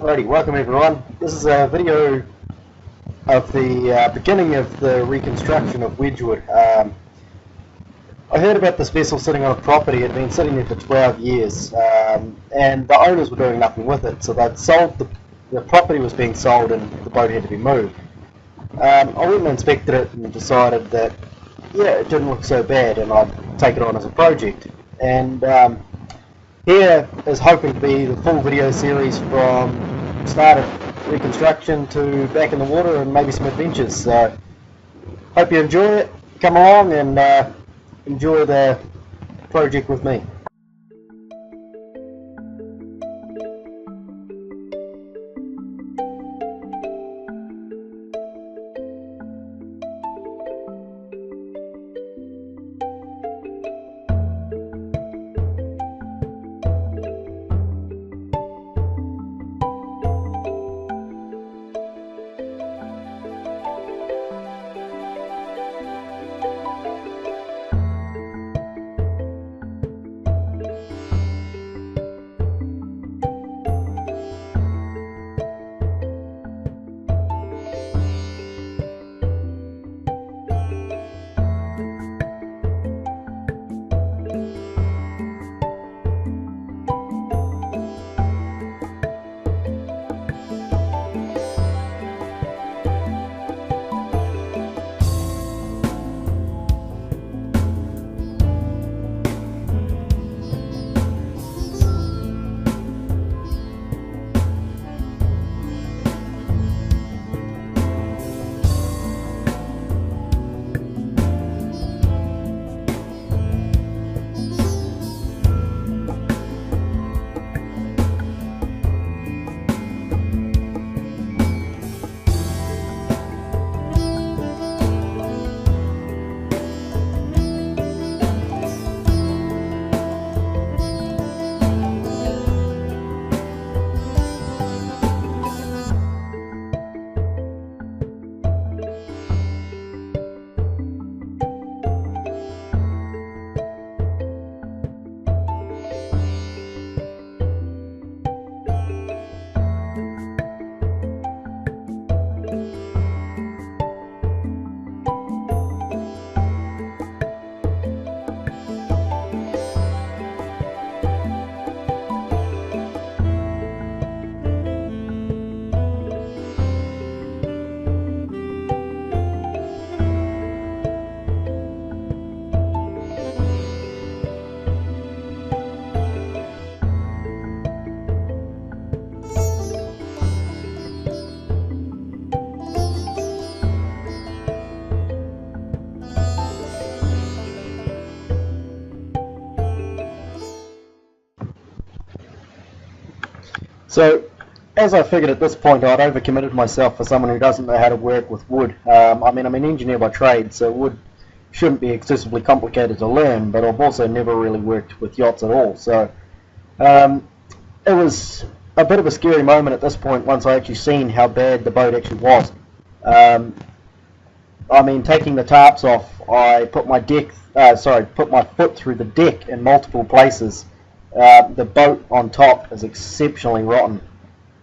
Alrighty, welcome everyone. This is a video of the beginning of the reconstruction of Wedgwood. I heard about this vessel sitting on a property. It had been sitting there for 12 years, and the owners were doing nothing with it. So they'd sold the property was being sold, and the boat had to be moved. I went and inspected it and decided that it didn't look so bad, and I'd take it on as a project. And here is hoping to be the full video series from start of reconstruction to back in the water and maybe some adventures. So hope you enjoy it. Come along and enjoy the project with me. So, as I figured at this point, I'd overcommitted myself for someone who doesn't know how to work with wood. I mean, I'm an engineer by trade, so wood shouldn't be excessively complicated to learn, but I've also never really worked with yachts at all. So, it was a bit of a scary moment at this point once I actually seen how bad the boat actually was. I mean, taking the tarps off, I put my put my foot through the deck in multiple places. The boat on top is exceptionally rotten.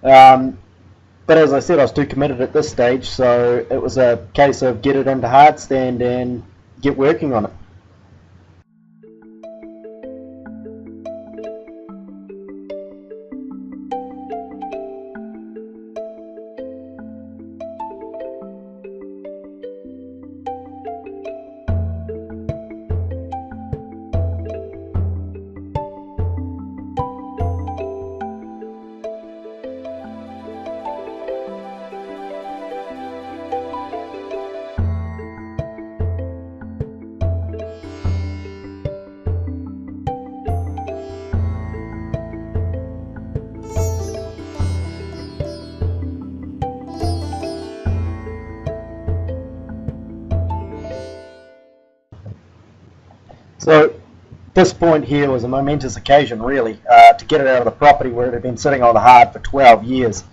But as I said, I was too committed at this stage, so it was a case of get it into hardstand and get working on it. So this point here was a momentous occasion, really, to get it out of the property where it had been sitting on the hard for 12 years.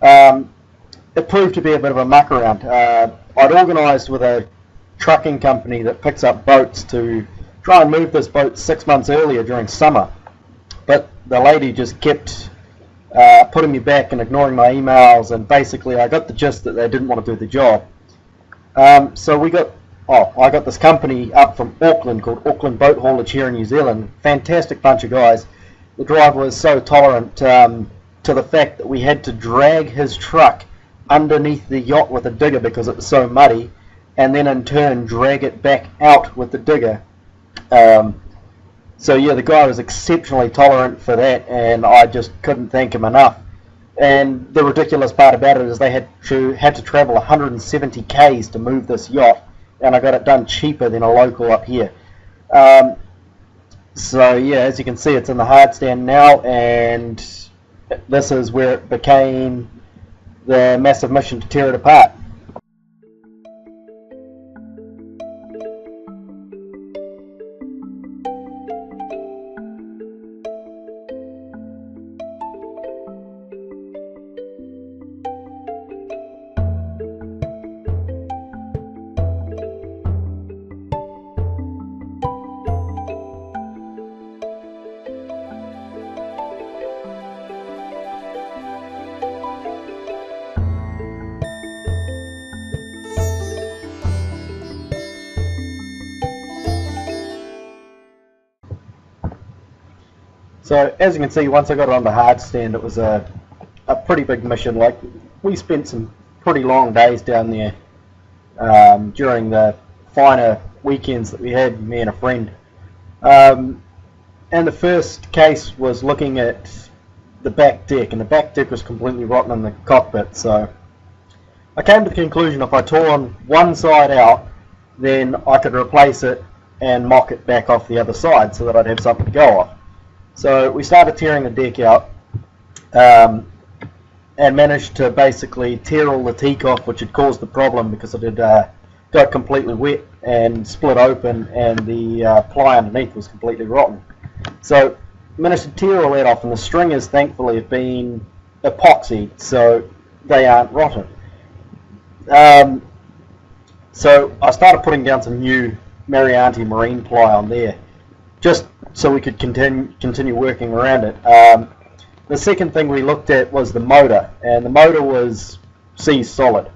It proved to be a bit of a muck around. I'd organised with a trucking company that picks up boats to try and move this boat 6 months earlier during summer, but the lady just kept putting me back and ignoring my emails, and basically I got the gist that they didn't want to do the job. So I got this company up from Auckland called Auckland Boat Haulage here in New Zealand. Fantastic bunch of guys. The driver was so tolerant to the fact that we had to drag his truck underneath the yacht with a digger because it was so muddy, and then in turn drag it back out with the digger. So yeah, the guy was exceptionally tolerant for that, and I just couldn't thank him enough. And the ridiculous part about it is they had to travel 170 k's to move this yacht, and I got it done cheaper than a local up here. So yeah, as you can see, it's in the hard stand now, and this is where it became the massive mission to tear it apart. So as you can see, once I got it on the hard stand, it was a pretty big mission. Like, we spent some pretty long days down there during the finer weekends that we had, me and a friend. And the first case was looking at the back deck, and the back deck was completely rotten in the cockpit. So I came to the conclusion if I tore on one side out, then I could replace it and mock it back off the other side so that I'd have something to go off. So we started tearing the deck out, and managed to basically tear all the teak off, which had caused the problem because it had got completely wet and split open, and the ply underneath was completely rotten. So managed to tear all that off, and the stringers thankfully have been epoxied, so they aren't rotten. So I started putting down some new Marianti marine ply on there, just so we could continue working around it. The second thing we looked at was the motor, and the motor was seized solid.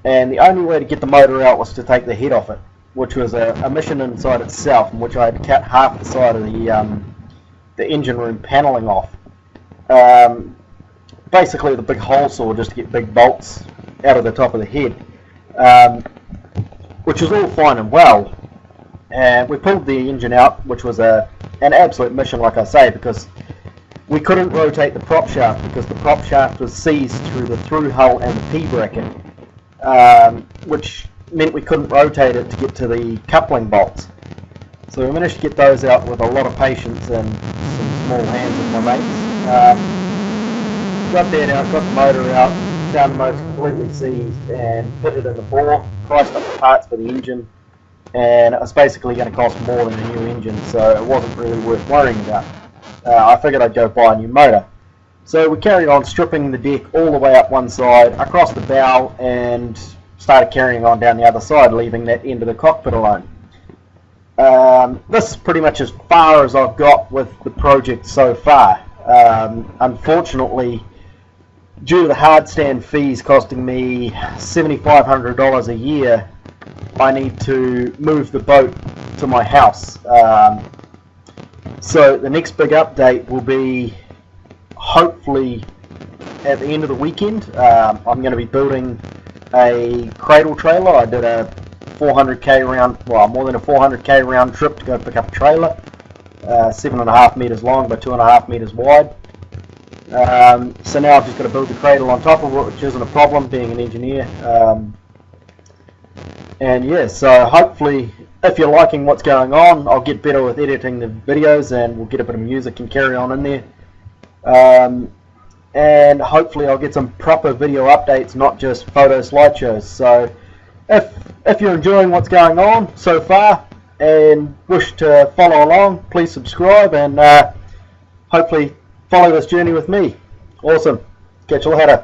And the only way to get the motor out was to take the head off it, which was a mission inside itself, in which I had cut half the side of the engine room paneling off. Basically with a big hole saw just to get big bolts out of the top of the head, which was all fine and well. And we pulled the engine out, which was an absolute mission, like I say, because we couldn't rotate the prop shaft because the prop shaft was seized through the through hull and the P-bracket, which meant we couldn't rotate it to get to the coupling bolts. So we managed to get those out with a lot of patience and some small hands with my mates. Got that out, got the motor out, found the motor completely seized, and fitted in the bore, priced up the parts for the engine, and it was basically going to cost more than a new engine, so it wasn't really worth worrying about. I figured I'd go buy a new motor. So we carried on stripping the deck all the way up one side, across the bow, and started carrying on down the other side, leaving that end of the cockpit alone. This is pretty much as far as I've got with the project so far. Unfortunately, due to the hard stand fees costing me $7,500 a year, I need to move the boat to my house. So the next big update will be hopefully at the end of the weekend. I'm going to be building a cradle trailer. I did a 400k round, well, more than a 400k round trip to go pick up a trailer, 7.5 meters long by 2.5 meters wide. So now I've just got to build the cradle on top of it, which isn't a problem being an engineer. And yeah, so hopefully if you're liking what's going on, I'll get better with editing the videos, and we'll get a bit of music and carry on in there. And hopefully I'll get some proper video updates, not just photo slideshows. So if you're enjoying what's going on so far and wish to follow along, please subscribe and hopefully follow this journey with me. Awesome. Catch you later.